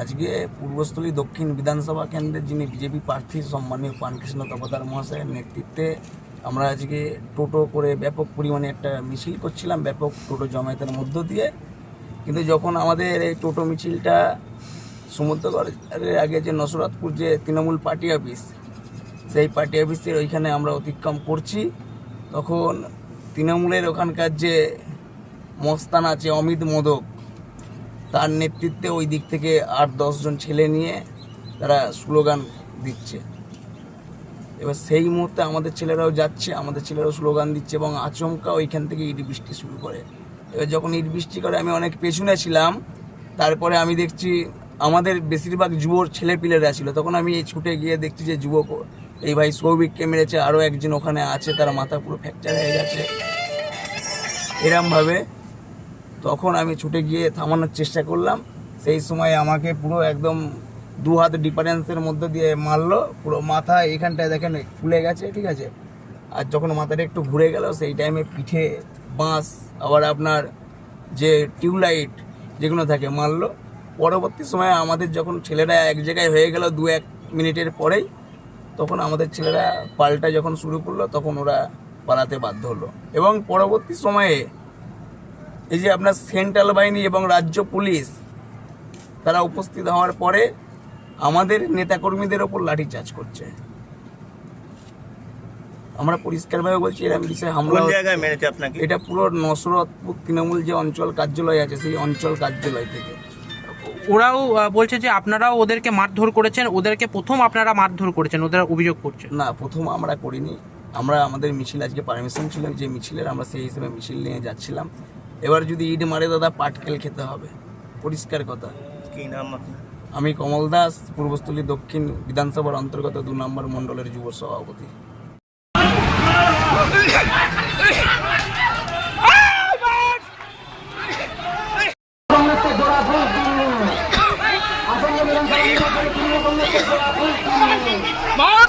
আজকে পূর্বস্থলী দক্ষিণ বিধানসভা কেন্দ্রের যিনি বিজেপি প্রার্থী সম্মানীয় প্রাণকৃষ্ণ তপোদার মহাশয়ের নেতৃত্বে আমরা আজকে টোটো করে ব্যাপক পরিমাণে একটা মিছিল করছিলাম, ব্যাপক টোটো জমায়েতের মধ্য দিয়ে। কিন্তু যখন আমাদের এই টোটো মিছিলটা সমুদ্রগড়ের আগে যে নসরতপুর যে তৃণমূল পার্টি অফিস, সেই পার্টি অফিসের ওইখানে আমরা অতিক্রম করছি, তখন তৃণমূলের ওখানকার যে মস্তান আছে অমিত মোদক, তার নেতৃত্বে ওই দিক থেকে 8-10 জন ছেলে নিয়ে তারা স্লোগান দিচ্ছে। এবার সেই মুহূর্তে আমাদের ছেলেরাও যাচ্ছে, আমাদের ছেলেরাও স্লোগান দিচ্ছে এবং আচমকা ওইখান থেকে ইট বৃষ্টি শুরু করে। এবার যখন ইট বৃষ্টি করে আমি অনেক পেছনে ছিলাম, তারপরে আমি দেখছি আমাদের বেশিরভাগ যুবক ছেলেপিলেরা ছিল, তখন আমি ছুটে গিয়ে দেখছি যে যুবক এই ভাই সৌভিককে মেরেছে, আরও একজন ওখানে আছে, তার মাথা পুরো ফ্র্যাকচার হয়ে গেছে এরমভাবে। তখন আমি ছুটে গিয়ে থামানোর চেষ্টা করলাম, সেই সময় আমাকে পুরো একদম 2 হাত ডিফারেন্সের মধ্যে দিয়ে মারলো, পুরো মাথা এইখানটায় দেখেন ফুলে গেছে, ঠিক আছে। আর যখন মাথাটা একটু ঘুরে গেল সেই টাইমে পিঠে বাঁশ, আবার আপনার যে টিউবলাইট যেগুলো থাকে মারলো। পরবর্তী সময়ে আমাদের যখন ছেলেরা এক জায়গায় হয়ে গেল 2-1 মিনিটের পরেই, তখন আমাদের ছেলেরা পাল্টা যখন শুরু করলো তখন ওরা পালাতে বাধ্য হলো। এবং পরবর্তী সময়ে এই যে আপনার সেন্ট্রাল বাহিনী এবং রাজ্য পুলিশ তারা উপস্থিত হওয়ার পরে আমাদের নেতাকর্মীদের ওপর লাঠিচার্জ করছে। আমরা পরিষ্কারভাবে বলছি এরকম বিষয়ে হামলা মেরেছে আপনাকে। এটা পুরো নসরতপুর তৃণমূল যে অঞ্চল কার্যালয় আছে সেই অঞ্চল কার্যালয় থেকে। ওরাও বলছে যে আপনারাও ওদেরকে মারধর করেছেন, ওদেরকে প্রথম আপনারা মারধর করেছেন, ওদের অভিযোগ করছে। না, প্রথম আমরা করিনি, আমরা আমাদের মিছিল আজকে পারমিশন ছিল যে মিছিলের, আমরা সেই হিসেবে মিছিল নিয়ে যাচ্ছিলাম। এবার যদি ইট মারে দাদা পাটকেল খেতে হবে, পরিষ্কার কথা। কি নাম আপনার? আমি কমল দাস, পূর্বস্থলী দক্ষিণ বিধানসভার অন্তর্গত 2 নম্বর মণ্ডলের যুব সভাপতি। মার